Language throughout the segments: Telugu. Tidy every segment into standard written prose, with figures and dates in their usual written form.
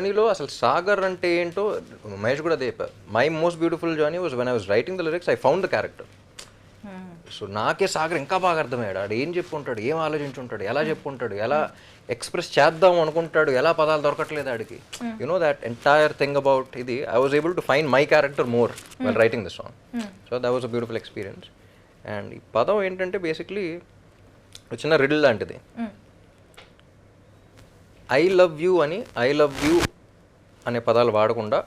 జర్నీలో అసలు సాగర్ అంటే ఏంటో మహేష్ కూడా అదే చెప్పారు. My most beautiful journey was when I was writing the lyrics I found the character. So నాకే సాగర్ ఇంకా బాగా అర్థమయ్యాడు. ఆడు ఏం చెప్పుంటాడు, ఏం ఆలోచించుంటాడు, ఎలా చెప్పుంటాడు, ఎలా ఎక్స్ప్రెస్ చేద్దాం అనుకుంటాడు, ఎలా పదాలు దొరకట్లేదు ఆడికి. You know that entire thing about ఇది I was able to find my character more well writing this song. So that was a beautiful experience. And ఈ పదం ఏంటంటే బేసిక్లీ చిన్న రిడిల్ లాంటిది. ఐ లవ్ యూ అని ఐ లవ్ యూ అనే పదాలు వాడకుండా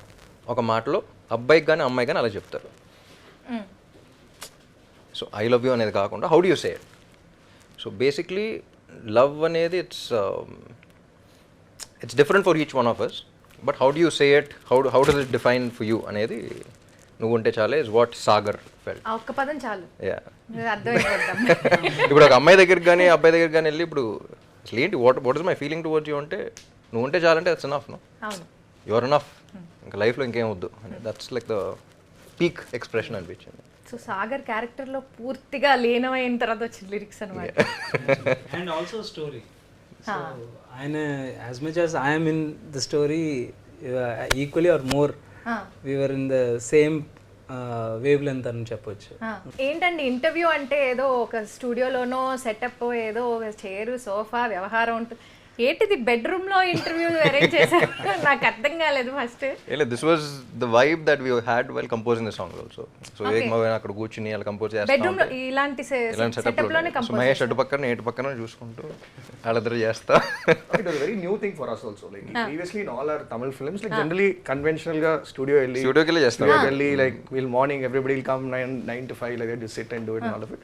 ఒక మాటలో అబ్బాయికి కానీ అమ్మాయి కానీ అలా చెప్తారు. సో ఐ లవ్ యూ అనేది కాకుండా how do you say it. So basically love అనేది it's different for each one of us, but how do you say it, how does it define for you అనేది నువ్వు ఉంటే చాలే ఇస్ వాట్ సాగర్ ఫెల్ట్. ఒక్క పదం చాలు. ఇప్పుడు ఒక అమ్మాయి దగ్గరికి కానీ అబ్బాయి దగ్గరికి కానీ వెళ్ళి ఇప్పుడు అసలు ఏంటి what is my feeling towards you అంటే నువ్వు ఉంటే చాలంటే that's enough. No you are enough, ఇంకా లైఫ్లో ఇంకేం వద్దు. That's like the peak expression అనిపించింది. సో సాగర్ క్యారెక్టర్లో పూర్తిగా లీనమైన తర్వాత వచ్చిన లిరిక్స్ అనమాట. And also story. సో ఆయన as much as I'm in the story equally or more we were in the same wavelength అని చెప్పొచ్చు. ఏంటండి ఇంటర్వ్యూ అంటే ఏదో ఒక స్టూడియోలోనో సెటప్, ఏదో ఒక చైరు సోఫా వ్యవహారం ఉంటుంది. ఏంటిది బెడ్రూమ్ లో ఇంటర్వ్యూ అరేంజ్ చేశారు? నాకు అర్థం కాలేదు first. This was the vibe that we had while composing the song also. So అక్కడ కూర్చుని అలా కంపోజ్ చేస్తాం బెడ్రూమ్ లో ఇలాంటి సెటప్ లోనే కంపోజ్. మహేష్ అటు పక్కన ఇటు పక్కన చూసుకుంటూ వాళ్ళిద్దరు చేస్తా. It was a very new thing for us also. Like previously in all our Tamil films, like generally conventional ga studio వెళ్ళి చేస్తాం. like we'll morning everybody will come 9 to 5 like that, just sit and do it and all of it.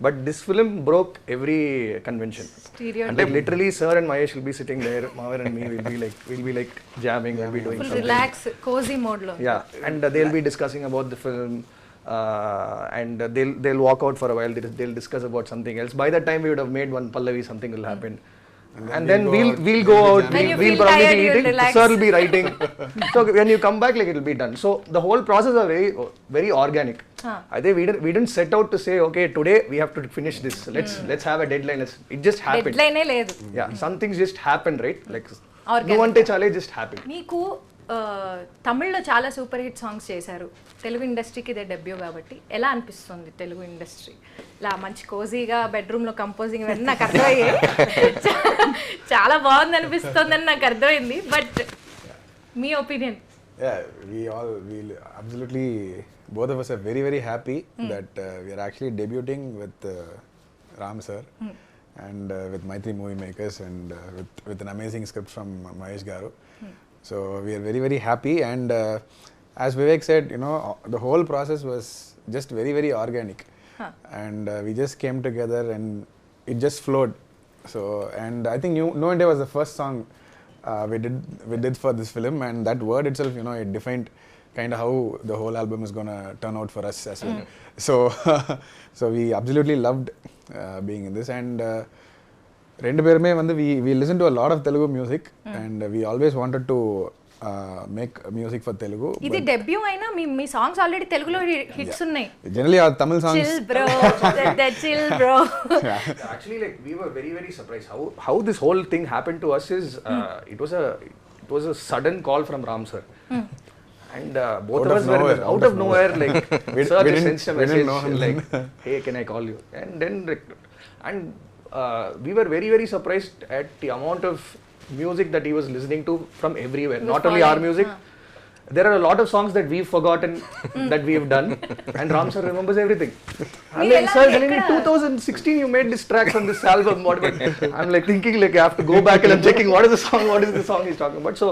But this film broke every convention. And like literally sir and Mahesh will be sitting there, Mavar and me we'll be like jamming, we'll be doing full something. relax cozy mode lo. Yeah, and they'll be discussing about the film. And they'll walk out for a while, they'll discuss about something else. By that time we would have made one Pallavi, something will happen. And then we'll go out, we'll probably be eating, sir will be writing. So when you come back, like it will be done. So the whole process are very organic. I think we didn't set out to say, okay, today we have to finish this, let's have a deadline. It just happened. Deadline ఏ లేదు. Yeah, some things just happened, right? Like no one chale just happened. మీకు తమిళ్లో చాలా సూపర్ హిట్ సాంగ్స్ చేశారు. తెలుగు ఇండస్ట్రీకి ఇదే డెబ్యూ కాబట్టి ఎలా అనిపిస్తుంది తెలుగు ఇండస్ట్రీ? ఇలా మంచి కోజీగా బెడ్రూమ్లో కంపోజింగ్ ఇవన్నీ నాకు అర్థమయ్యాయి. చాలా బాగుంది అనిపిస్తుంది నాకు అర్థమైంది. But me opinion? We absolutely, both of us are very very happy that we are actually debuting with Ram sir and with Maitri Movie Makers and with an amazing script from Mahesh Garu. So we are very very happy, and as Vivek said, you know, the whole process was just very very organic. And we just came together and it just flowed. So and I think No India was the first song we did for this film, and that word itself, you know, it defined kind of how the whole album is going to turn out for us as well. So we absolutely loved being in this, and rendu perume vandu we listen to a lot of Telugu music, and we always wanted to make music for Telugu. ఇది డెబ్యూ అయినా మీ సాంగ్స్ ఆల్రెడీ తెలుగులో హిట్స్ ఉన్నాయి. Generally our Tamil songs, chill bro, that chill bro. Actually, like we were very very surprised how this whole thing happened to us. Is it was a sudden call from Ram sir. And both of us were out of nowhere, like sir just sent a message like, hey, can I call you? And then we were very very surprised at the amount of music that he was listening to from everywhere, not only our music. There are a lot of songs that we've forgotten that we've done, and Ram sir remembers everything. I'm like, sir, telling me 2016 you made this track from this album. I'm like thinking like I have to go back and I'm checking what is the song he's talking about. So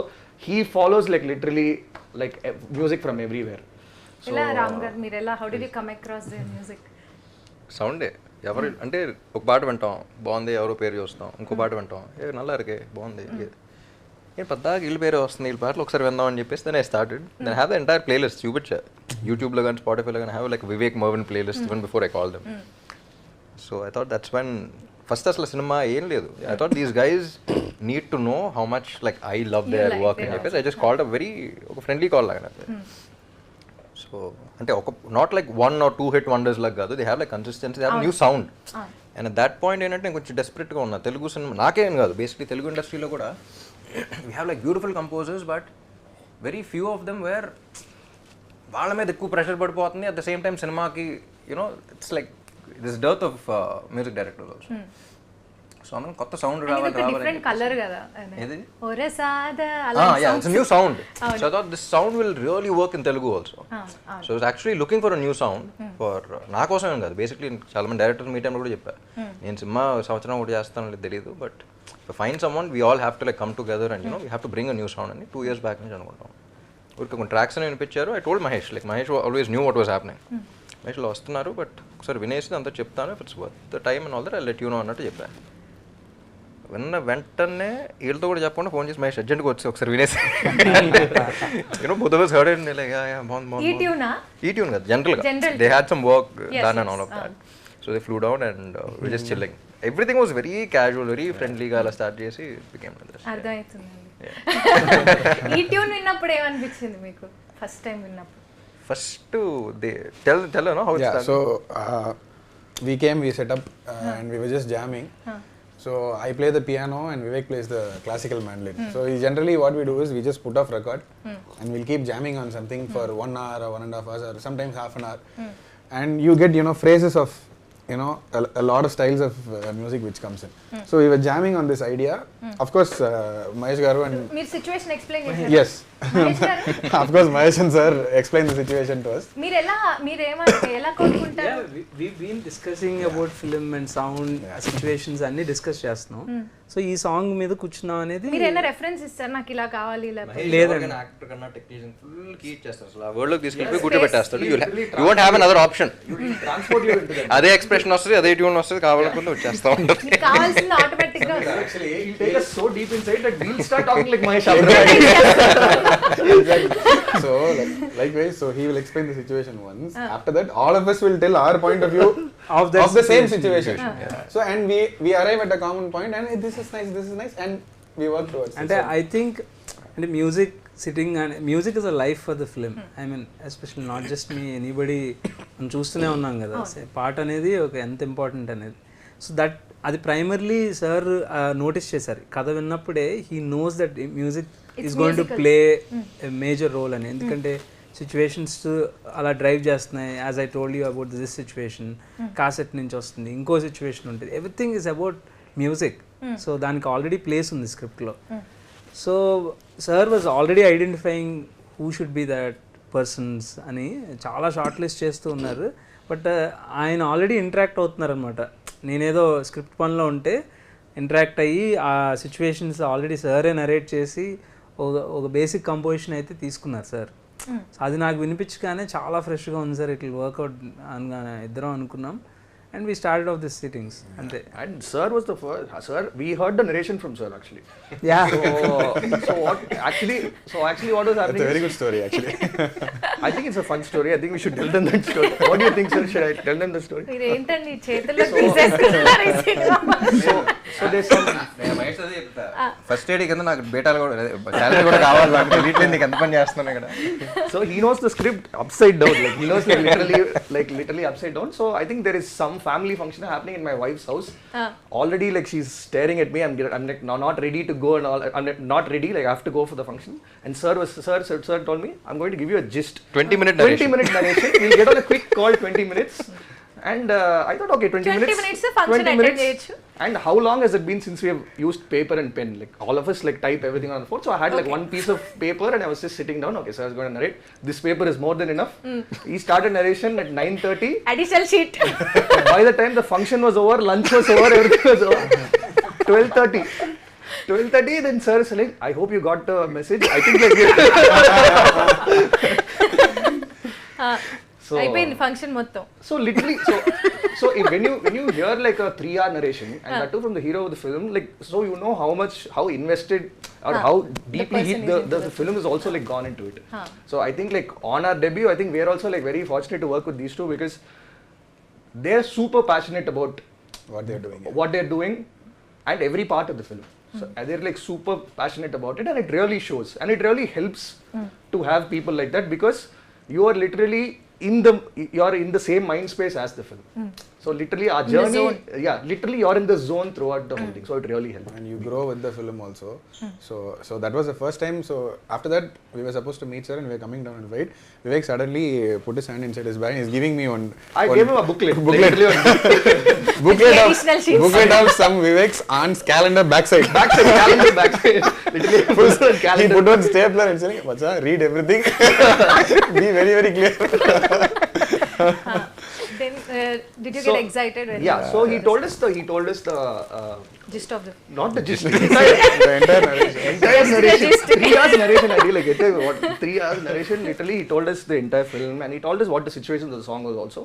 he follows like literally like music from everywhere. So Ram gar mirela, how did you come across the music? సౌండే ఎవరు అంటే ఒక పాట వింటాం బాగుంది, ఎవరో పేరు చూస్తాం, ఇంకో పాట వింటాం నల్లా ఇరికే బాగుంది, నేను పెద్దగా వీళ్ళ పేరే వస్తుంది, వీళ్ళ పాటలు ఒకసారి విందాం అని చెప్పేసి then I started. Then have the entire playlist చూపించా యూట్యూబ్లో కానీ స్పాటిఫైలో కానీ have like Vivek Mervin playlist even before I call them. So I thought that's one first అసలు సినిమా ఏం లేదు. I thought these guys need to know how much like I love their work అని చెప్పేసి I just called a very ఒక ఫ్రెండ్లీ కాల్ లాగా. సో అంటే ఒక not like 1 or 2 hit wonders లాగా కాదు, they have like consistency, they have new sound. And at that point ఏంటంటే నేను కొంచెం డెస్పరేట్గా ఉన్నా తెలుగు సినిమా నాకేం కాదు, బేసిక్లీ తెలుగు ఇండస్ట్రీలో కూడా we have like beautiful composers, but very few of them were వాళ్ళ మీద ఎక్కువ ప్రెషర్ పడిపోతుంది. అట్ ద సేమ్ టైం సినిమాకి you know it's like this dearth of music director also. So మనం కొత్త సౌండ్ రావాలి డిఫరెంట్ కలర్ కదా ఏది ఒరే సాదా it's a new sound. So I thought this sound will really work in Telugu also. So I was actually looking for a new sound for నా కోసమే కాదు, బేసిక్లీ చాలా మంది డైరెక్టర్స్ మీ టైంలో కూడా చెప్పారు, నేను సినిమా సంవత్సరం ఒకటి చేస్తాను తెలియదు, but fine someone we all have to like come together and we have to bring a new sound అని 2 years బ్యాక్ నుంచి అనుకుంటాం. ఊరికి కొన్ని ట్రాక్స్ అని వినిపించారు. I told Mahesh, like Mahesh always knew what was happening. మహేష్లో వస్తున్నారు, బట్ ఒకసారి వినేసి అంతా చెప్తాను, if it's worth the time and all that I let you know అన్నట్టు చెప్పాను. విన్న వెంటనే వీళ్ళతో కూడా చెప్పకుండా ఫోన్ చేసి మహేష్ అర్జెంట్గా వచ్చి ఒకసారి వినేసి you know both of us heard it like బాగుంది ఈ ట్యూన్ కదా జనరల్గా they had some work done and all of that. So they flew down and we just chilling. Everything was very casual, very ఫ్రెండ్లీగా అలా స్టార్ట్ చేసి బికేమ్ అర్థమవుతుందండి. ఈ ట్యూన్ విన్నప్పుడు ఏమనిపించింది మీకు ఫస్ట్ టైం విన్నప్పుడు? First they tell no how it started. So we came, we set up and we were just jamming. So I play the piano and Vivek plays the classical mandolin. So generally what we do is we just put off record and we'll keep jamming on something for 1 hour or 1.5 hours or sometimes half an hour. And you get, you know, phrases of, you know, a lot of styles of music which comes in. So we were jamming on this idea. Of course, Mahesh garu and... మీరు సిచ్యువేషన్ ఎక్స్ప్లెయిన్ చేశారు? Yes. Of course, Mahesh and sir explained the situation to us. మీరు ఎలా కోరుకుంటారు? we've been discussing about film and sound situations అన్ని డిస్కస్ చేస్తున్నాం. సో ఈ సాంగ్ మీద కూర్చున్నాం అనేది మీరు ఏమైనా రెఫరెన్స్ ఇస్తారు నాకు ఇలా కావాలి ఇలా లేదండి. యాక్టర్ కన్నా టెక్నీషియన్ ఫుల్ కీట్ చేస్తారు, అసలు ఆ వర్డ్ లోకి తీసుకెళ్ళి గుర్తు పెట్టేస్తాడు. You won't have another option. అదే ఎక్స్ప్రెషన్ వస్తుంది, అదే ట్యూన్ వస్తుంది, కావాలనుకుంటే వచ్చేస్తాం. కావాల్సింది ఆటోమేటిక్ గా Actually, he'll take us so deep inside that we'll start talking like Mahesh. Exactly. So likewise, so he will explain the situation once. After that, all of us will tell our point of view of the same situation. So and we arrive at a common point and hey, this is nice and we work towards it. అంటే ఐ థింక్ అంటే music sitting and music is a life for the film. I mean especially not just me anybody మనం చూస్తూనే ఉన్నాం కదా పాట అనేది ఒక ఎంత ఇంపార్టెంట్ అనేది. సో దట్ అది ప్రైమర్లీ సార్ నోటీస్ చేశారు కథ విన్నప్పుడే. He knows that music is going to play a major role అని. ఎందుకంటే సిచ్యువేషన్స్ అలా డ్రైవ్ చేస్తున్నాయి. As I told you about this situation, cassette నుంచి వస్తుంది, ఇంకో సిచ్యువేషన్ ఉంటుంది, everything is about music. So దానికి ఆల్రెడీ ప్లేస్ ఉంది స్క్రిప్ట్లో. So sir was already identifying who should be that persons అని చాలా షార్ట్ లిస్ట్ చేస్తూ ఉన్నారు. బట్ ఆయన ఆల్రెడీ ఇంటరాక్ట్ అవుతున్నారు అనమాట. నేనేదో స్క్రిప్ట్ పనిలో ఉంటే ఇంటరాక్ట్ అయ్యి ఆ సిచ్యువేషన్స్ ఆల్రెడీ సారే నరేట్ చేసి ఒక బేసిక్ కంపోజిషన్ అయితే తీసుకున్నారు సార్. అది నాకు వినిపించగానే చాలా ఫ్రెష్గా ఉంది సార్, ఇట్ విల్ వర్క్అవుట్ అనగానే ఇద్దరం అనుకున్నాం. And we started off these sittings. And sir was the first. Sir, we heard the narration from sir actually. Yeah. So what actually what was happening? That's a very good story actually. I think it's a fun story. I think we should tell them that story. What do you think, sir? Should I tell them the story? మీరు ఏంటండి చేతుల్లో తీసేస్తున్నారు ఈ cinema? So there's some. First aid కింద నాకు బేటాలు కూడా ఛాలెంజ్ కూడా కావాలి, నాకు తెలియట్లేదు నీకు ఎంత పని చేస్తున్నాను ఇక్కడ. So he knows the script upside down. Like he knows literally upside down. So I think there is some family function happening in my wife's house. Already like she's staring at me. I'm like not ready to go and all. I'm not ready. Like I have to go for the function. And sir told me I'm going to give you a gist. 20-minute narration. We'll get on a quick call 20 minutes. And I thought okay 20 minutes function attend cheyochu. And how long has it been since we have used paper and pen? Like all of us like type everything on the phone. So I had like one piece of paper and I was just sitting down. Okay, so I was going to narrate. This paper is more than enough. He started narration at 9:30. Additional sheet. By the time the function was over, lunch was over, everything was over. 12:30. Then sir is like, I hope you got the message. I think like So అయిపోయింది ఫంక్షన్ మొత్తం. So literally, so when you hear like a 3-hour narration and that too from the hero of the film, like so you know how invested or how deeply the film is also like gone into it. So I think like on our debut, I think we are also like very fortunate to work with these two because they're super passionate about what they're doing and every part of the film. So they're like super passionate about it and it really shows and it really helps to have people like that because you are literally you're in the same mind space as the film. So literally our journey, literally you're in the zone throughout the whole thing. So it really helped. And you grow with the film also. So that was the first time. So after that, we were supposed to meet sir and we were coming down and wait. Vivek suddenly put his hand inside his bag and he's giving me one. I gave him a booklet. Booklet of some Vivek's aunt's calendar backside. Calendar backside. Literally He put on stapler and saying, "Bacha, read everything. Be very, very clear." Then did you get excited when so he told us the gist of the not the gist, The entire narration. entire narration. 3 hours narration. I really get it. What 3 hours narration? Literally, he told us the entire film and he told us what the situation of the song was also.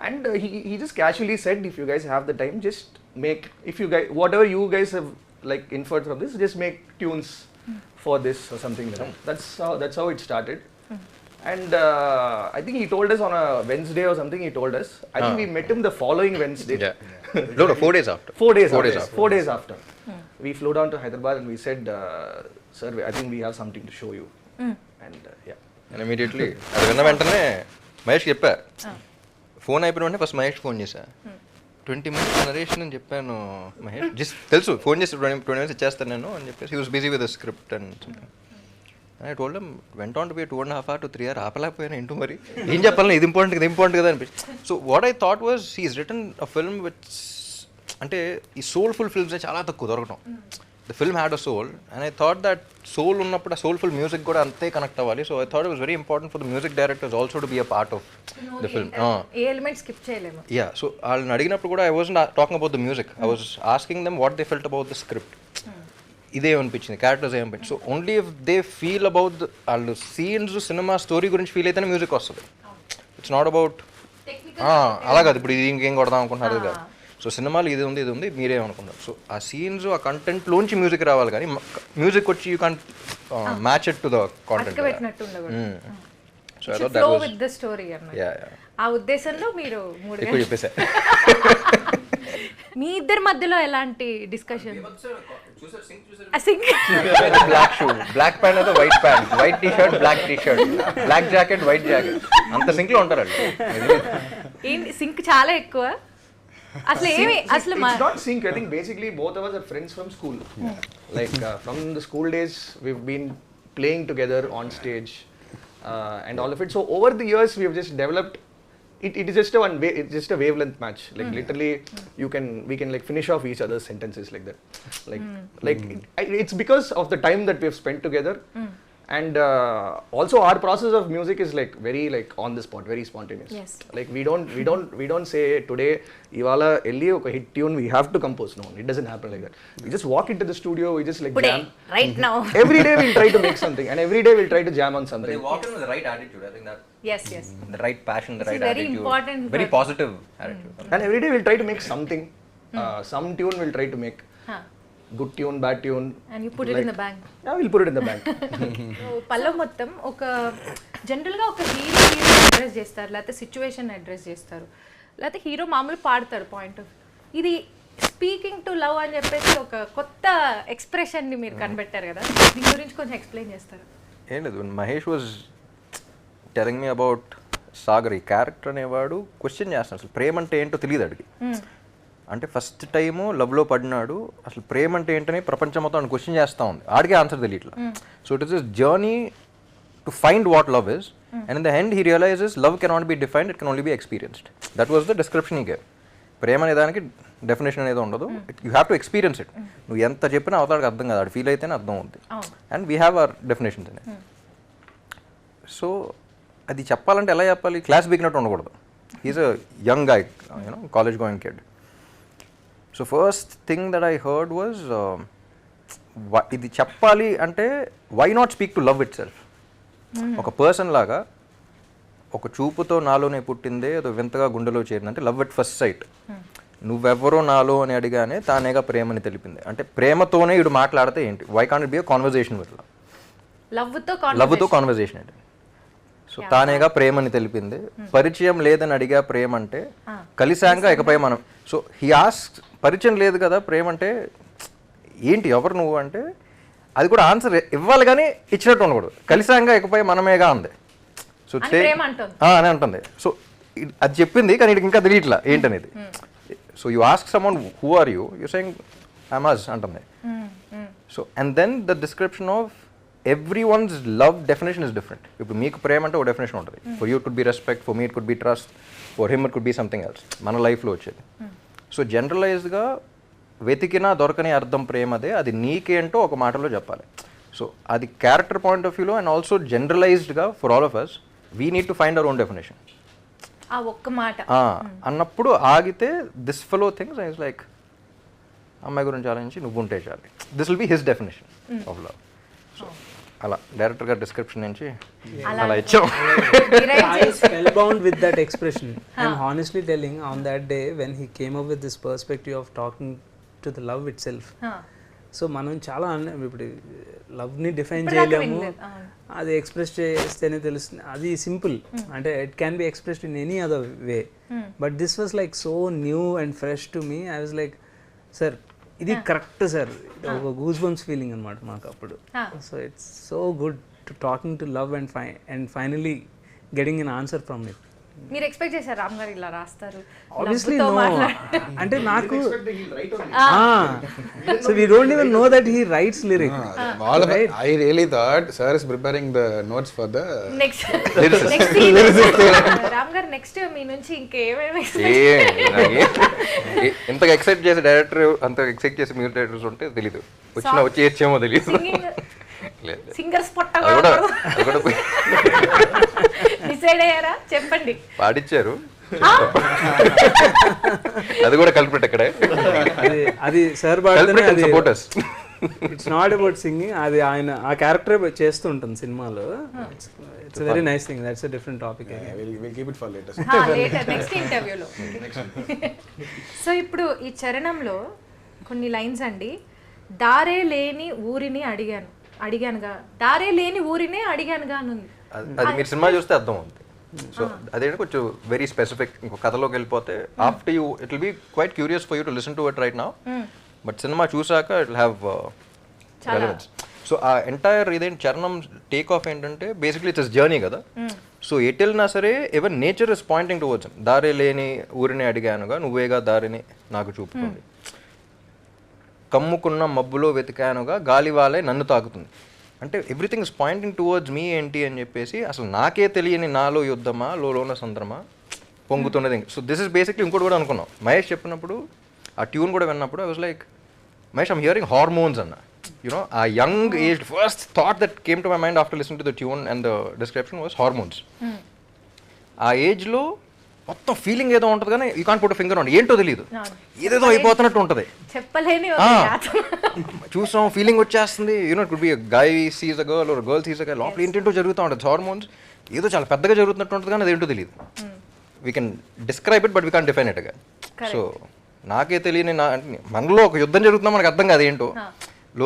And he just casually said, if you guys have the time, just make, if you guys, whatever you guys have like inferred from this, just make tunes for this or something like that. That's how it started. And I think he told us on a Wednesday or something. He told us. I think we met him the following Wednesday. No, 4 days after. 4 days after. 4 days after. We flew down to Hyderabad and we said, "Sir, I think we have something to show you." And And immediately అది విన్న వెంటనే మహేష్కి చెప్పా. ఫోన్ అయిపోయిన వెంటనే ఫస్ట్ మహేష్ ఫోన్ చేశా. 20 minutes నరేషన్ అని చెప్పాను. మహేష్ జస్ట్ తెలుసు ఫోన్ చేసి 20 minutes ఇచ్చేస్తాను నేను అని చెప్పేసి he was busy with the script and something. I told him, went on to be 2.5 hours to 3 hours. ఆపలేకపోయాను ఏంటో మరి ఏం చెప్పాలి, ఇది ఇంపార్టెంట్ కదా అనిపించింది. So what I thought was he's written a film which అంటే ఈ సోల్ఫుల్ ఫిల్మ్స్ చాలా తక్కువ దొరకటం. The film had a soul and I thought that soul ఉన్నప్పుడు ఆ సోల్ఫుల్ మ్యూజిక్ కూడా అంతే కనెక్ట్ అవ్వాలి. So I thought it was very important for the music directors also to be a part of the film. ఏ ఎలిమెంట్ స్కిప్ చేయలేము. యా, సో వాళ్ళని అడిగినప్పుడు కూడా I wasn't talking about the music, I was asking them what they felt about the script. ఇదేమనిపించింది, క్యారెక్టర్స్ ఏమనిపించింది. So only if they feel about వాళ్ళు సీన్స్ సినిమా స్టోరీ గురించి ఫీల్ అయితేనే మ్యూజిక్ వస్తుంది. ఇట్స్ నాట్ అబౌట్ అలా కాదు ఇప్పుడు ఇది ఇంకేం కొడదాం అనుకుంటున్నారు కాదు. సో సినిమాలు ఇది ఉంది మీరేమనుకున్నారు. సో ఆ సీన్స్ ఆ కంటెంట్లోంచి మ్యూజిక్ రావాలి కానీ మ్యూజిక్ వచ్చి you can't match it to the content. So I thought that was with the story అన్నమాట. యా ఆ ఉద్దేశంలో మీరు ఎక్కువ చెప్పేసా. మీ ఇద్దరి మధ్యలో ఎలాంటి discussion? Black shoe, black pant అయితే white pant, white T shirt, black T shirt, black jacket, white jacket, అంత సింక్ లో ఉంటారు. ఏంటి సింక్ చాలా ఎక్కువ అసలు ఏమి అసలు it's not sync. I think basically both of us are friends from school. Like from the school days we've been playing together on stage and all of it. So over the years we have just developed it is just it's just a wavelength match. Like literally we can like finish off each other's sentences like that. Like it's because of the time that we have spent together. And also our process of music is like very like on the spot, very spontaneous. Yes. Like we don't say today ivala elli oka hit tune we have to compose. No, it doesn't happen like that. We just walk into the studio, we just like jam right now. Every day we'll try to make something and every day we'll try to jam on something. They walk in with the right attitude. I think that yes the right passion, the This right is very attitude, important very for- positive attitude. And every day we'll try to make something. Some tune we'll try to make. Good tune, bad tune. And you put it in the bank. Yeah, we'll put it in the bank. Pallavi మొత్తం ఒక జనరల్గా ఒక హీరో అడ్రస్ చేస్తారు, లేకపోతే సిచ్యువేషన్ అడ్రస్ చేస్తారు, లేకపోతే హీరో మామూలు పాడతాడు పాయింట్ ఆఫ్. ఇది స్పీకింగ్ టు లవ్ అని చెప్పేసి ఒక కొత్త ఎక్స్ప్రెషన్ని మీరు కనిపెట్టారు కదా, దీని గురించి కొంచెం ఎక్స్ప్లెయిన్ చేస్తారు. ఏం లేదు, Mahesh was telling me about Sagar. ఈ క్యారెక్టర్ అనేవాడు క్వశ్చన్ చేస్తాడు అసలు ప్రేమ అంటే ఏంటో తెలియదు అడిగి. అంటే ఫస్ట్ టైము లవ్లో పడినాడు, అసలు ప్రేమ అంటే ఏంటని ప్రపంచం మొత్తం క్వశ్చన్ చేస్తూ ఉంది, ఆడికే ఆన్సర్ తెలియట్లా. So it is this journey to find what love is and in the end he realizes love cannot be defined, it can only be experienced. That was the description he gave. ప్రేమ అనే దానికి డెఫినేషన్ అనేది ఉండదు, you have to experience it. నువ్వు ఎంత చెప్పినా అవతాడికి అర్థం కాదు, ఆడు ఫీల్ అయితేనే అర్థం అవుతుంది. And we have our definitions అని. సో అది చెప్పాలంటే ఎలా చెప్పాలి, క్లాస్ బిగినట్టు ఉండకూడదు. He's a young guy, you know, college going kid. So first thing that I heard was ఇది చెప్పాలి అంటే why not speak to love itself. ఒక పర్సన్ లాగా ఒక చూపుతో నాలోనే పుట్టిందే అది వింతగా గుండెలో చేరిందంటే లవ్ ఎట్ ఫస్ట్ సైట్. నువ్వెవరో నాలో అని అడిగానే తానేగా ప్రేమని తెలిపింది. అంటే ప్రేమతోనే ఇడు మాట్లాడితే ఏంటి, why can't it be a conversation with లవ్తో కాన్వర్జేషన్ ఏంటి. సో తానేగా ప్రేమని తెలిపింది. పరిచయం లేదని అడిగా ప్రేమ అంటే, కలిసాంగా ఇకపై మనం. సో హీ ఆస్క్, పరిచయం లేదు కదా ప్రేమ అంటే ఏంటి, ఎవరు నువ్వు అంటే, అది కూడా ఆన్సర్ ఇవ్వాలి కానీ ఇచ్చినట్టు ఉండకూడదు. కలిసాంగా ఇకపై మనమేగా అంది. సో అని ప్రేమ అంటుంది. అని అంటుంది. సో అది చెప్పింది కానీ ఇంకా తెలియట్లా ఏంటనేది. So you ask someone who are you saying I'm as అంటుంది. So and then the description of every one's love definition is different. ఇప్పుడు మీకు ప్రేమ అంటే ఒక డెఫినేషన్ ఉంటుంది. For you it could be respect, for me it could be trust, for him it could be something else మన లైఫ్లో వచ్చేది. సో జనరలైజ్డ్గా వెతికినా దొరకని అర్థం ప్రేమదే, అది నీకేంటో ఒక మాటలో చెప్పాలి. సో అది క్యారెక్టర్ పాయింట్ ఆఫ్ వ్యూలో అండ్ ఆల్సో జనరలైజ్డ్గా for all of us we need to find our own definition. ఆ ఒక్క మాట అన్నప్పుడు ఆగితే this fellow things I like అమ్మాయి గురించి ఆలోచించి నువ్వు ఉంటే చాలు, this will be his definition of love. So అలా డైరెక్టర్ గారి డిస్క్రిప్షన్ నుంచి అలా ఇచ్చాం. I spellbound with that expression. I'm honestly telling, on that day when he came up with this perspective of talking to the love itself. So మనం చాలా ఇప్పుడు లవ్ని డిఫైన్ చేయలేము, అది ఎక్స్ప్రెస్ చేస్తేనే తెలుస్తుంది, అది సింపుల్. అంటే it can be expressed in any other way, but this was like so new and fresh to me. I was like sir ఇది కరెక్ట్ సార్, ఒక గూస్ బంప్స్ ఫీలింగ్ అనమాట మాకు అప్పుడు. So it's so good to talking to love and finally getting an answer from it. మీరు ఎక్స్పెక్ట్ చేశారు రామ్ గారు ఇలా రాస్తారు? Obviously no. అంటే నాకు so we don't even know that he writes lyrics. All of it, I really thought sir is preparing the notes for the next Ram గారు నెక్స్ట్ మీ నుంచి ఇంకేమేమి ఇంతగా ఎక్సైట్ చేసే డైరెక్టర్, అంత ఎక్సైట్ చేసే మ్యూజిక్ డైరెక్టర్స్ ఉంటే తెలీదు, వచ్చేమో తెలియదు. సింగర్స్ డిసైడ్ అయ్యారా? చెప్పండి. పాడిచ్చారు, అది కూడా కల్పిట్ అక్కడే. అది సార్ పాడితేనే అది ఇట్స్ నాట్ అబౌట్ సింగింగ్, అది ఆయన ఆ క్యారెక్టర్ చేస్తూ ఉంటుంది సినిమాలో. It's very nice thing. That's a different topic. we'll keep it for later. Later next ఇంటర్వ్యూలో. సో ఇప్పుడు ఈ చరణంలో కొన్ని లైన్స్ అండి. దారే లేని ఊరిని అడిగానుగా, దారే లేని ఊరినే అడిగానుగా అని ఉంది. అది మీరు సినిమా చూస్తే అర్థం అవుతుంది. సో అదేంటి కొంచెం వెరీ స్పెసిఫిక్. ఇంకో కథలోకి వెళ్ళిపోతే after you it will be quite curious for you to listen to it right now, but cinema చూసాక it will have relevance. So ఆ ఎంటైర్ ఇదేంటి చరణం టేక్ ఆఫ్ ఏంటంటే బేసిక్లీ ఇట్స్ జర్నీ కదా. సో ఎటు వెళ్ళినా సరే even nature is pointing towards him. దారే లేని ఊరిని అడిగానుగా, నువ్వేగా దారిని నాకు చూపుతుంది. కమ్ముకున్న మబ్బులో వెతికానుగా, గాలివాలే నన్ను తాకుతుంది. అంటే everything is pointing towards me ఏంటి అని చెప్పేసి, అసలు నాకే తెలియని నాలో యుద్ధమా, లోన సంద్రమా పొంగుతున్నది. సో దిస్ ఇస్ బేసిక్లీ ఇంకోటి కూడా అనుకున్నాం. మహేష్ చెప్పినప్పుడు ఆ ట్యూన్ కూడా విన్నప్పుడు I was like, Mahesh I'm hearing hormones అన్న. యునో ఆ young age first thought that came to my mind after listening to the tune and the description was hormones. ఆ ఏజ్లో మొత్తం ఫీలింగ్ ఏదో ఉంటుంది కానీ you can't put finger on, ఏంటో తెలియదు, ఏదేదో అయిపోతున్నట్టు ఉంటుంది, చెప్పలేని చూసాం ఫీలింగ్ వచ్చేస్తుంది. You know it could B guy seize a girl or girl seize a guy, లోపల ఏంటంటో జరుగుతూ ఉంటుంది. హార్మోన్స్ ఏదో చాలా పెద్దగా జరుగుతున్నట్టు ఉంటుంది కానీ అదేంటో తెలియదు. We can describe it but we can't define it అగా. సో నాకే తెలియని మనలో ఒక యుద్ధం జరుగుతున్నా మనకు అర్థం కాదు ఏంటో,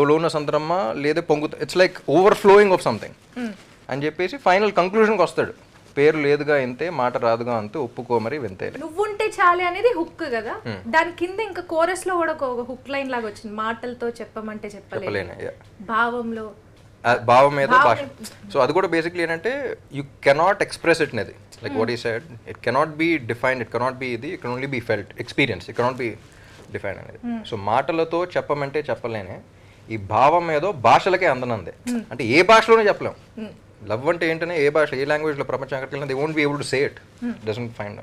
లోన సంతరమ్మ లేదా పొంగుతా, it's like overflowing of something అని చెప్పేసి ఫైనల్ కంక్లూజన్కి వస్తాడు. పేరు లేదుగా ఇంతే, మాట రాదుగా అంతే, ఒప్పుకో మరి వింతే. నువ్వుంటే చాలే అనేది హుక్ కదా, దాని కింద ఇంకా కోరస్ లో కూడా ఒక హుక్ లైన్ లాగా వచ్చింది. మాటలతో చెప్పమంటే చెప్పలేను, భావంలో భావం మీద భాష. సో అది కూడా బేసిక్లీ ఏంటంటే యూ కెనాట్ ఎక్స్ప్రెస్ ఇట్ అనేది, like what he said, it cannot be defined, it cannot be ఇది, it can only be felt experience, it cannot be define అనేది. సో మాటలతో చెప్పమంటే చెప్పలేనే, ఈ భావం ఏదో భాషలకే అందనందే. అంటే ఏ భాషలోనే చెప్పలేం. లవ్ అంటే ఏంటనే ఏ భాష, ఏ లాంగ్వేజ్లో ప్రపంచం ఎక్కడికి వెళ్ళినా they won't be able to say it, doesn't find.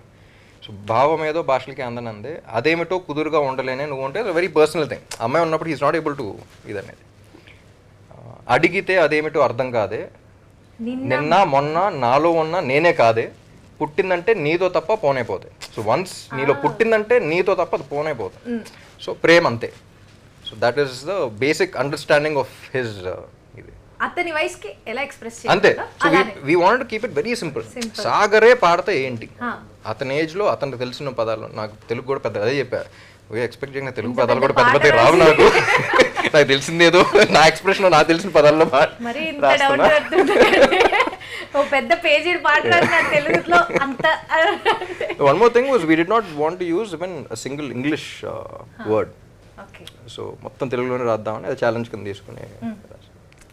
So భావం ఏదో భాషలకి అందనందే, అదేమిటో కుదురుగా ఉండలేనే నువ్వు అంటే వెరీ పర్సనల్ థింగ్. అమ్మాయి ఉన్నప్పుడు హీస్ నాట్ ఏబుల్ టు ఇదనేది. అడిగితే అదేమిటో అర్థం కాదే, నిన్న మొన్న నాలో ఉన్న నేనే కాదే, పుట్టిందంటే నీతో తప్ప పోనే. సో వన్స్ నీలో పుట్టిందంటే నీతో తప్ప అది పోనే. సో ప్రేమ అంతే. So that is the basic understanding of his ఇది. అతని వయసుకి ఎలా ఎక్స్ప్రెస్ అంతే. So we want to keep it very simple. సాగరే పాడితే ఏంటి, అతని ఏజ్ లో అతనికి తెలిసిన పదాలు, నాకు తెలుగు కూడా పెద్ద అదే చెప్పా, ఎక్స్పెక్ట్ చేయగా తెలుగు పదాలు కూడా పెద్ద పెద్ద రావు నాకు. నాకు తెలిసిందేదో నా ఎక్స్ప్రెషన్ నాకు తెలిసిన పదాల్లో పెద్ద పేజీ తెలుగులో అంత. One more thing was we did not want to use even a single English word. So మొత్తం తెలుగులోనే రాద్దామని అది ఛాలెంజ్ కింద తీసుకుని.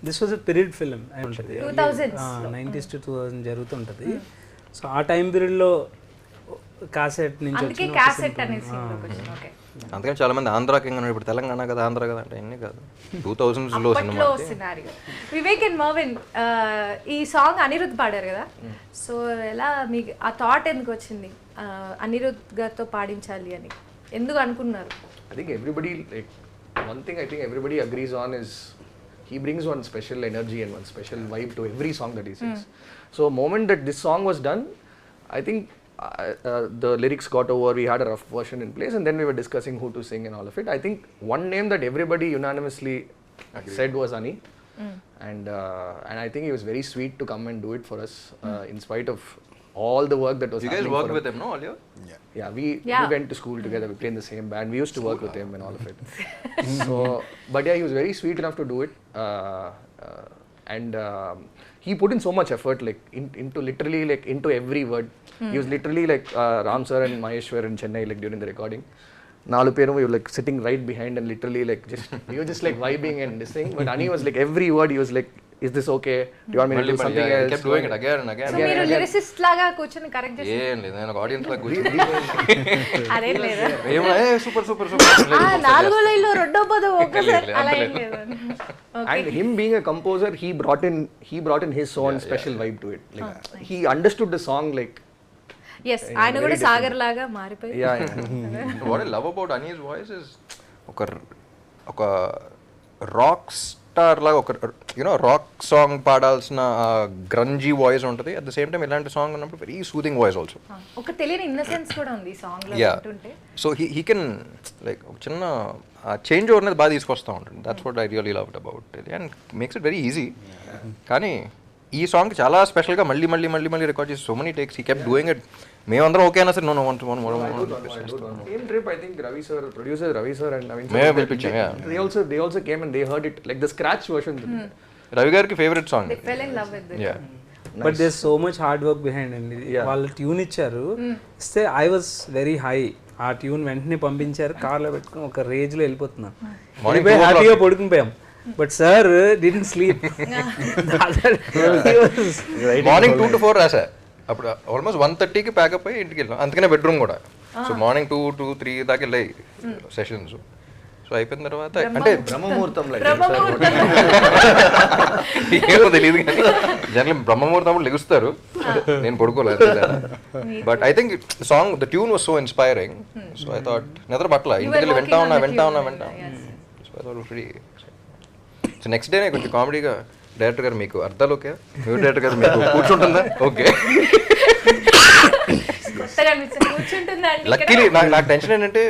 This was a period film ఉంటుంది 2000s 90s to 2000 జరుగుతుంటుంది. సో ఆ టైం పీరియడ్లో కాసెట్ నుంచి అందుకే క్యాసెట్ అనేసి ఓకే. అందుకని చాలా మంది ఆంధ్ర కింగ్ అన్నాడు, ఇప్పుడు తెలంగాణ కదా ఆంధ్ర కదా అంటే అన్నీ కాదు 2000s cinema. Scenario Vivek and Marvin ఈ సాంగ్ అనిరుద్ధ్ పాడారు కదా, సో ఎలా మీకు ఆ థాట్ ఎందుకు వచ్చింది అనిరుద్ధ్ గారితో పాడించాలి అని ఎందుకు అనుకున్నారు? I think everybody, like, one thing I think everybody agrees on is he brings one special energy and one special vibe to every song that he sings. So moment that this song was done, I think the lyrics got over, we had a rough version in place, and then we were discussing who to sing and all of it. I think one name that everybody unanimously said was Ani, and I think he was very sweet to come and do it for us, in spite of all the work that was You guys happening. worked with him, no? All you? Yeah, we went to school together, we played in the same band, we used to work with him and all of it. So, but yeah, he was very sweet enough to do it, and he put in so much effort, like into literally like into every word. He was literally like Ram sir and Maheshwar in Chennai, like during the recording. Nalu peru we were like sitting right behind and literally like we were just like vibing and listening. But Ani was like every word he was like, "Is this okay? Do you want me to do something else?" Kept doing it again and again. So మీరు లిరిసిస్ట్ లాగా కూర్చొని కరెక్ట్ చేసి ఏం లేదు, నేను ఒక ఆడియన్స్ లాగా కూర్చొని అదేం లేదా ఏమో సూపర్ సూపర్ సూపర్ నాలుగో లైన్లో రెండో పదం ఒక్కసారి అలా ఏం లేదు. And him being a composer, he brought in his own special vibe to it. Like he understood the song like. Yes ఆయన కూడా సాగర్ లాగా మారిపోయి. What I love about Anees voice is ఒక రాక్ స్టార్ లాగా ఒక యూనో రాక్ సాంగ్ పాడాల్సిన గ్రంజీ వాయిస్ ఉంటుంది, అట్ ద సేమ్ టైం ఇలాంటి సాంగ్ ఉన్నప్పుడు వెరీ సూదింగ్ వాయిస్ ఆల్సో. ఒక తెలియని ఇన్నసెన్స్ కూడా ఉంది ఈ సాంగ్ లో వింటుంటే. సో హీ కెన్ లైక్ ఒక చిన్న చేంజ్ ఓవర్ అనేది బాగా తీసుకొస్తూ ఉంటుంది. That's what I really loved about it and makes it very easy. కానీ ఈ సాంగ్ చాలా స్పెషల్గా మళ్ళీ మళ్ళీ మళ్ళీ మళ్ళీ రికార్డ్ చేసి so many takes he kept doing it. మేమందరం ఓకే అన్నా సరే no Same trip, I think Ravi sir, producer Ravi sir and Naveen May have sir, been pitching, they also came and they heard it like the scratch version. Ravi గారికి favourite song. They fell in love with it. But there so much hard work behind అండి. వాళ్ళు ట్యూన్ ఇచ్చారు, ఇస్తే ఐ వాజ్ వెరీ హై. ఆ ట్యూన్ వెంటనే పంపించారు, కార్లో పెట్టుకుని ఒక రేంజ్లో వెళ్ళిపోతున్నాం, హ్యాపీగా పడుకుని పోయాం. But sir didn't sleep. Morning 2 to 4 రాసా, అప్పుడు ఆల్మోస్ట్ 1:30కి ప్యాకప్ అయ్యి ఇంటికి వెళ్ళాం. అందుకనే బెడ్రూమ్ కూడా. సో మార్నింగ్ 2 to 3 దాకా వెళ్ళాయి సెషన్స్. సో అయిపోయిన తర్వాత అంటే బ్రహ్మముహూర్తంలో ఏమో తెలియదు కానీ జనరల్ బ్రహ్మముహూర్తం లెగుస్తారు, నేను పడుకోలేదు. But I think song the tune was so inspiring. So I thought నిద్ర పట్ల ఇంటికి వెళ్ళి వింటా ఉన్నా. So I thought very. So next డేనే కొంచెం కామెడీగా డైరెక్టర్ గారు మీకు అర్థాలు ఓకే, మ్యూజిక్ డైరెక్టర్ గారు మీకు కూర్చుంటుందా ఓకే. లక్కీలీ నాకు టెన్షన్ ఏంటంటే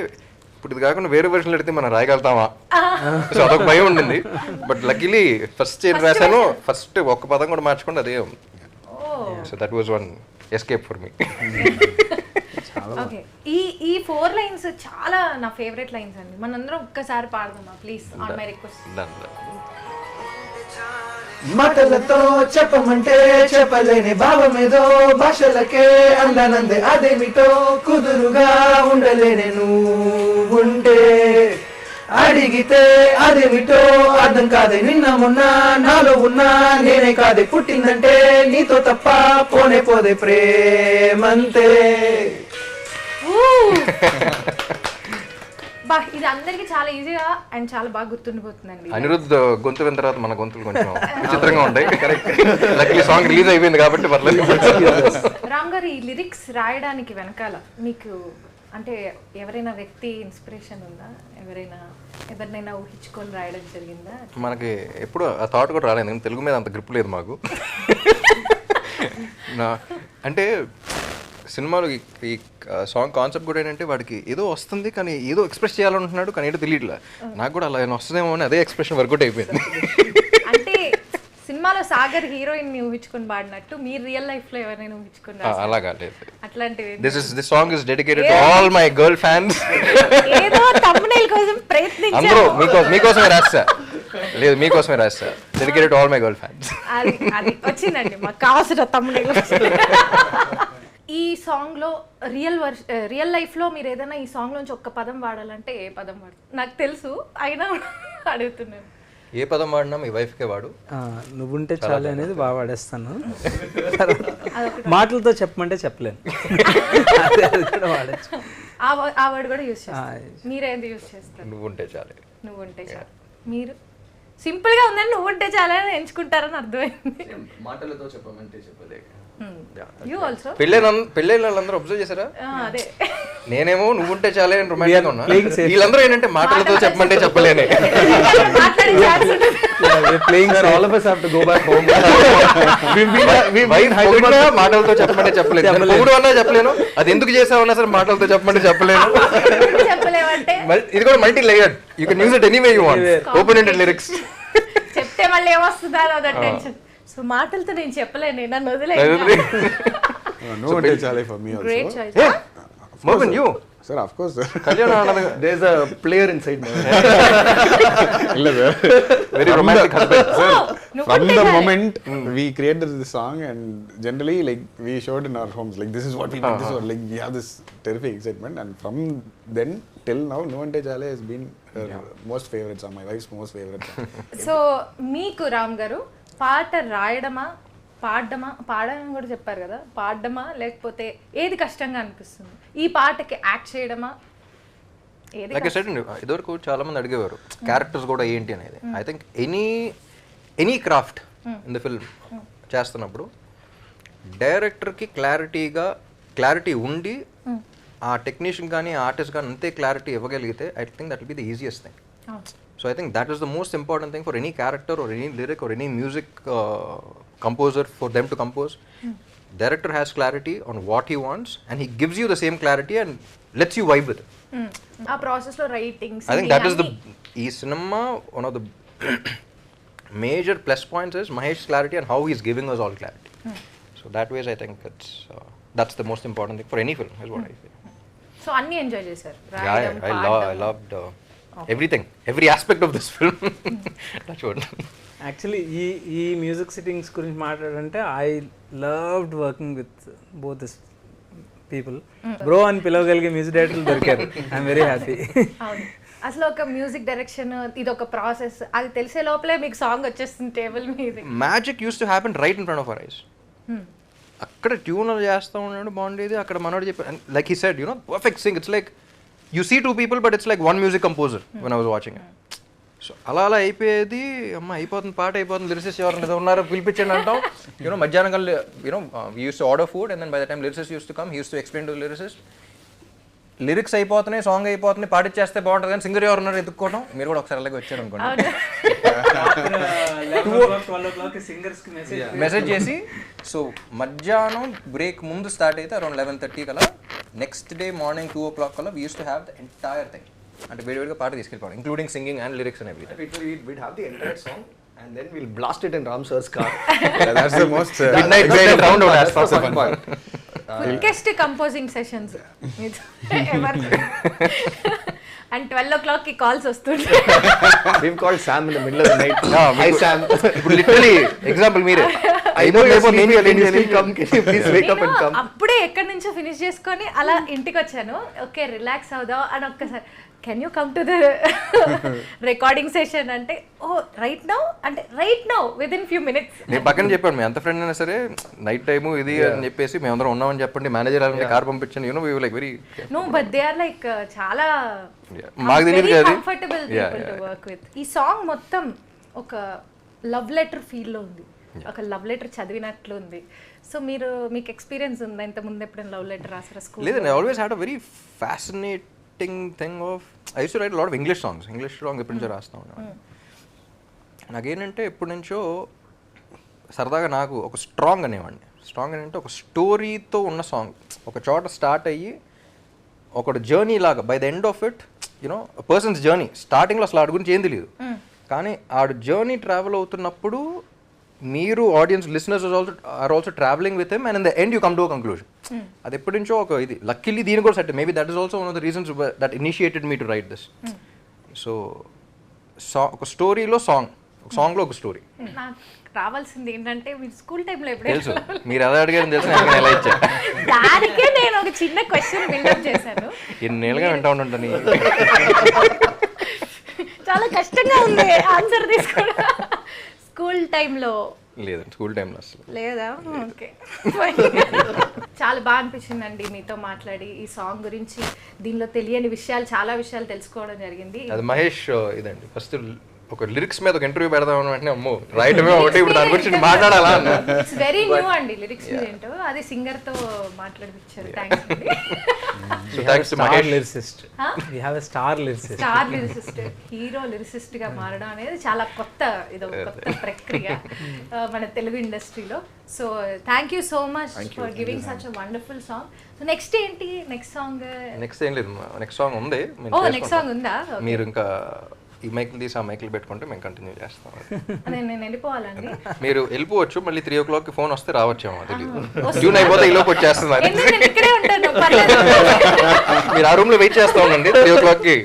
ఇప్పుడు ఇది కాకుండా వేరే వెర్షన్ పెడితే మనం రాయగలుగుతామా, సో అదొక భయం ఉండింది. బట్ లక్కీలీ ఫస్ట్ ఏం రాశాను, ఫస్ట్ ఒక్క పదం కూడా మార్చుకోండి అదే ఉంది. So that was one escape for me. Okay, ఈ 4 లైన్స్ చాలా నా ఫేవరెట్ లైన్స్ అండి. మనందరం ఒక్కసారి పాడదామా ప్లీజ్, ఆన్ మై రిక్వెస్ట్. మాటలతో చెప్పమంటే చెప్పలేని భావమేదో, భాషలకే అందనందే అదేమిటో, కుదురుగా ఉండలేనే నువ్వుంటే, అడిగితే అదేమిటో అర్థం కాదే నిన్న మొన్న, నాలో ఉన్నా నేనే కాదే పుట్టిందంటే నీతో తప్ప పోనే పోదే ప్రేమంతే. బా ఇది అందరికి చాలా ఈజీగా అండ్ చాలా బాగా గుర్తుండిపోతుందండి. అనిరుద్ధ్ గొంతు విన్న తర్వాత మన గొంతులు కొంచెం విచిత్రంగా ఉంటాయి. లక్కీ సాంగ్ రిలీజ్ అయిపోయింది కాబట్టి పర్లేదు. రామ్ గారు, ఈ లిరిక్స్ రాయడానికి వెనకాల మీకు అంటే ఎవరైనా వ్యక్తి ఇన్స్పిరేషన్ ఉందా? ఎవరినైనా ఊహించుకొని రాయడం జరిగిందా? మనకి ఎప్పుడు ఆ థాట్ కూడా రాలేదు, ఎందుకంటే తెలుగు మీద అంత గ్రిప్ లేదు మాకు. అంటే సినిమాలో ఈ సాంగ్ కాన్సెప్ట్ కూడా ఏంటంటే వాడికి ఏదో వస్తుంది కానీ ఏదో ఎక్స్ప్రెస్ చేయాలనుకుంటున్నాడు కానీ ఏదో తెలియట్లే. నాకు కూడా అలా వస్తుందేమో అని అదే ఎక్స్ప్రెషన్ వర్కౌట్ అయిపోయింది. అంటే సినిమాలో సాగర్ హీరోయిన్ ని ఊహించుకొని పాడినట్టు మీరు రియల్ లైఫ్ లో ఎవరైనా ఊహించుకొని అలాగా లేదు. అట్లాంటివి this song is dedicated to all my girl fans. ఏదో thumbnail కోసం ప్రయత్నించాను. అందరూ మీకోసమే రాస్తా, లేదు మీకోసమే రాస్తా, dedicated to all my girl fans. అది వచ్చిందండి మాకు కావాల్సిన thumbnail. ఈ సాంగ్ లో రియల్ లైఫ్ లో మీరు ఏదైనా ఈ సాంగ్ నుంచి ఒక్క పదం వాడాలంటే ఏ పదం వాడతారు? నాకు తెలుసు అయినా అడుగుతున్నాను. ఏ పదం వాడినా మీ వైఫ్కే వాడు. నువ్వుంటే చాలు అనేది బాగా వాడేస్తాను. మాటలతో చెప్పమంటే చెప్పలేను. అది కూడా వాడచ్చు. ఆ వర్డ్ కూడా యూస్ చేస్తారు. మీరేంది యూస్ చేస్తారు? నువ్వుంటే చాలే. నువ్వుంటే చాలు. మీరు సింపుల్ గా ఉందని నువ్వుంటే చాలని ఎంచుకుంటారని అర్థమైంది. మాటలతో చెప్పమంటే చెప్పలేక. యూ ఆల్సో పెళ్ళైన వాళ్ళందరూ అబ్జర్వ్ చేశారా? అదే నేనేమో నువ్వుంటే చాలే అని రొమాంటిక్ ఉన్నా, వీళ్ళందరూ ఏంటంటే మాటలతో చెప్పమంటే చెప్పలేనే. మాట్లాడే ఛాన్స్ ఉంటుంది. All of us have to go back home. మాటలతో చెప్పమంటే చెప్పలేదు. మూడు అన్నా చెప్పలేను, అది ఎందుకు చేసావన్నా సరే మాటలతో చెప్పమంటే చెప్పలేను. చెప్పలేమంటే ఇది కూడా multi layered. You can use it anyway you want. Open ended lyrics. చెప్తే మళ్ళీ ఏమొస్తుందా అదే టెన్షన్. సో మాటలతో నేను చెప్పలేను, నన్ను వదిలే. నువ్వుంటే చాలే for me also. Great choice. Mohan you Sir, of course, sir. There's a player inside me. Very romantic husband. From the moment we created this song, and generally like we showed in our homes, like this is what we did, this is what, like we have this terrific excitement, and from then till now, నువ్వుంటే చాలే has been her most favorite song, my wife's most favorite song. So మీకు రామ్ గారు పాట రాయడమా పాడడం కూడా చెప్పారు కదా, పాడడమా లేకపోతే ఏది కష్టంగా అనిపిస్తుంది? ఈ పాటకి యాక్ట్ చేయడమా? ఏది? లైక్ ఐ సెడ్, ఇదివరకు చాలా మంది అడిగేవారు క్యారెక్టర్స్ కూడా ఏంటి అనేది. I think any craft in the film చేస్తున్నప్పుడు డైరెక్టర్కి క్లారిటీ ఉండి ఆ టెక్నీషియన్ కానీ ఆర్టిస్ట్ కానీ అంతే క్లారిటీ ఇవ్వగలిగితే I think that will be the easiest thing. So I think that is the most important thing for any character or any lyric or any music composer, for them to compose. Director has clarity on what he wants and he gives you the same clarity and lets you vibe with it. ఆ ప్రాసెస్ లో writing, I think that is ఈ cinema one of the major plus points is Mahesh's clarity and how he's giving us all clarity. So that ways I think that's the most important thing for any film is what I feel. So అన్ని ఎంజాయ్ చేశారు? I loved everything, every aspect of this film. That's what. Actually ఈ మ్యూజిక్ సిట్టింగ్స్ గురించి మాట్లాడంటే I loved working with both this people. Bro అని పిలవగలిగే మ్యూజిక్ డైరెక్టర్లు దొరికారు. I'm very happy. అవును, అసలు ఒక మ్యూజిక్ డైరెక్షన్ ఇది ఒక ప్రాసెస్, అది తెలిసే లోపలే మీకు సాంగ్ వచ్చేస్తుంది టేబుల్ మీద. Magic use to happen right in front of our eyes. అక్కడ ట్యూన్ చేస్తూ ఉన్నాడు బాగుండేది, అక్కడ మనోడు చెప్పాడు like he said perfect Singh. It's like you see two people but it's like one music composer when I was watching it. So అలా అయిపోయేది. అమ్మ అయిపోతుంది, పాట అయిపోతుంది, లిరిసిస్ట్ ఎవరు ఉన్నారో పిలిపించండి అంటాం. మధ్యాహ్నం కల్లా we used to order food and then by the time lyricist used to come, he used to explain to the lyricist, lyrics అయిపోతున్నాయి, సాంగ్ అయిపోతుంది, పాటిచ్చేస్తే బాగుంటుంది కానీ సింగర్ ఎవరు ఉన్నారు ఎత్తుక్కోవడం. మీరు కూడా ఒకసారి అలాగే వచ్చారు అనుకోండి, మెసేజ్ చేసి. సో మధ్యాహ్నం బ్రేక్ ముందు స్టార్ట్ అయితే అరౌండ్ 11:30 కల్లా నెక్స్ట్ డే మార్నింగ్ 2 o'clock కల్లా we use to have the entire thing. అంటే వేడివేడిగా పాట తీసుకెళ్ళిపోవడం, including singing and lyrics and everything. We'd have the entire song and then we'll blast it in Ram sir's car. That's the most midnight round out as possible. Quickest composing sessions ever. And 12 o'clock కి కాల్స్ వస్తుంటాయి. We've called Sam in the middle of the night. Hi Sam. ఇప్పుడు లిటరలీ ఎగ్జాంపుల్ మీరే, I know you're sleepy and you still come. Can you please wake up and come? అప్పుడే ఎక్కడి నుంచో ఫినిష్ చేసుకొని అలా ఇంటికి వచ్చాను. ఓకే రిలాక్స్ అవుదాం అని ఒక్కసారి, can you come to the recording session అంటే, ఓ రైట్ నౌ అంటే right now with in few minutes. నేను పక్కన చెప్పాను, మీ ఎంత ఫ్రెండ్ అయినా సరే నైట్ టైము ఇది అని చెప్పేసి మేమందరం ఉన్నామని చెప్పండి, మేనేజర్ అలాంటి కార్ పంపించాను. We like very no but they are like చాలా మాకు తెలియదు కదా, comfortable people to work with. ఈ సాంగ్ మొత్తం ఒక లవ్ లెటర్ ఫీల్ లో ఉంది, ఒక లవ్ లెటర్ చదివినట్లు ఉంది. సో మీకు ఎక్స్పీరియన్స్ ఉందా ఇంత ముందు ఎప్పుడైనా లవ్ లెటర్ రాసారా స్కూల్? లేదు, I always had a very fascinating thing of I use to right lot of English songs ఎప్పటి నుంచో రాస్తా ఉన్నాను. నాకేంటంటే ఎప్పటి నుంచో సరదాగా నాకు ఒక స్ట్రాంగ్ అనేవాడిని. స్ట్రాంగ్ అంటే ఒక స్టోరీతో ఉన్న సాంగ్, ఒక చోట స్టార్ట్ అయ్యి ఒక జర్నీ లాగా, by the end of it persons journey, స్టార్టింగ్లో అసలు ఆడి గురించి ఏం తెలియదు, కానీ ఆడు జర్నీ ట్రావెల్ అవుతున్నప్పుడు మీరు audience listeners are also travelling with him and in the end you come to a conclusion. అది ఎప్పటి నుంచో ఒక ఇది, లక్కీలీ దీని కూడా set, maybe that is also one of the reasons that initiated me to write this. So ఒక స్టోరీలో సాంగ్లో ఒక స్టోరీ. నాకు రావాల్సింది ఏంటంటే మీరు స్కూల్ టైంలో తెలుసు, మీరు ఎలా అడిగారని తెలుసు, నేను ఎలా ఇచ్చా. దానికే నేను ఒక చిన్న క్వశ్చన్ బిల్డప్ చేశాను. ఎన్నేళ్ళుగా వింటా ఉంటాను. చాలా కష్టంగా ఉంది ఆన్సర్ తీసుకోవడం. స్కూల్ టైంలో లేదండి, స్కూల్ టైంలో అసలు లేదా? ఓకే. చాలా బాగా అనిపించిందండి మీతో మాట్లాడి. ఈ సాంగ్ గురించి దీనిలో తెలియని విషయాలు, చాలా విషయాలు తెలుసుకోవడం జరిగింది. అది మహేష్ ఇదండి ఫస్ట్ ఒక లిరిక్స్ మీద ఒక ఇంటర్వ్యూ పెడదాం అంటే అమ్మో రాయటమే ఒకటి, ఇప్పుడు దాని గురించి మాట్లాడాలా అన్న. ఇట్స్ వెరీ న్యూ అండి లిరిక్స్ ఏంటో, అది సింగర్ తో మాట్లాడిపించారు. థ్యాంక్స్ అండి. So thanks to Mahesh. We have a star lyricist. Star lyricist, hero lyricist గా మారడం అనేది చాలా కొత్త, ఇది ఒక కొత్త ప్రక్రియ మన తెలుగు ఇండస్ట్రీలో. So thank you so much for giving such a wonderful song. So next ఏంటి? నెక్స్ట్ సాంగ్ నెక్స్ట్ ఏం లేదు, నెక్స్ట్ సాంగ్ ఉంది. ఓ నెక్స్ట్ సాంగ్ ఉందా? మీరు ఇంకా ఈ మైకులు తీసి ఆ మైకులు పెట్టుకుంటే మేము కంటిన్యూ చేస్తాం. నేను వెళ్ళిపోవాలండి. మీరు వెళ్ళిపోవచ్చు, మళ్ళీ 3 o'clock ఫోన్ వస్తే రావచ్చేమో తెలియదు. జూన్ అయిపోతే ఈ లోపు వచ్చేస్తుంది. నేను ఇక్కడే ఉంటాను, పర్లేదు. మీరు ఆ రూమ్ లో వెయిట్ చేస్తా ఉండండి 3 o'clock కి.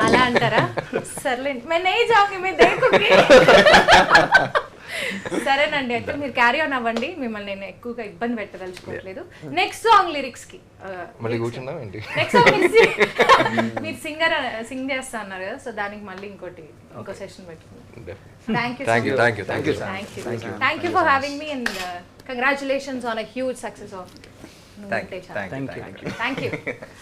అలా అంటారా? సర్లేండి, मैं नहीं जाऊंगी, मैं देखूंगी. సరేనండి, అయితే మీరు క్యారీ ఆన్ అవ్వండి. మిమ్మల్ని నేను ఎక్కువగా ఇబ్బంది పెట్టదలుచుకోవట్లేదు. నెక్స్ట్ సాంగ్ లిరిక్స్ కి మళ్ళీ కూర్చుందాం ఏంటి? నెక్స్ట్ సాంగ్ మీరు సింగ్ చేస్తా అన్నారు కదా, సో దానికి మళ్ళీ ఇంకో సెషన్ పెట్టుకుందాం. Thank you for having me and congratulations on a huge success of. Thank you. Thank you.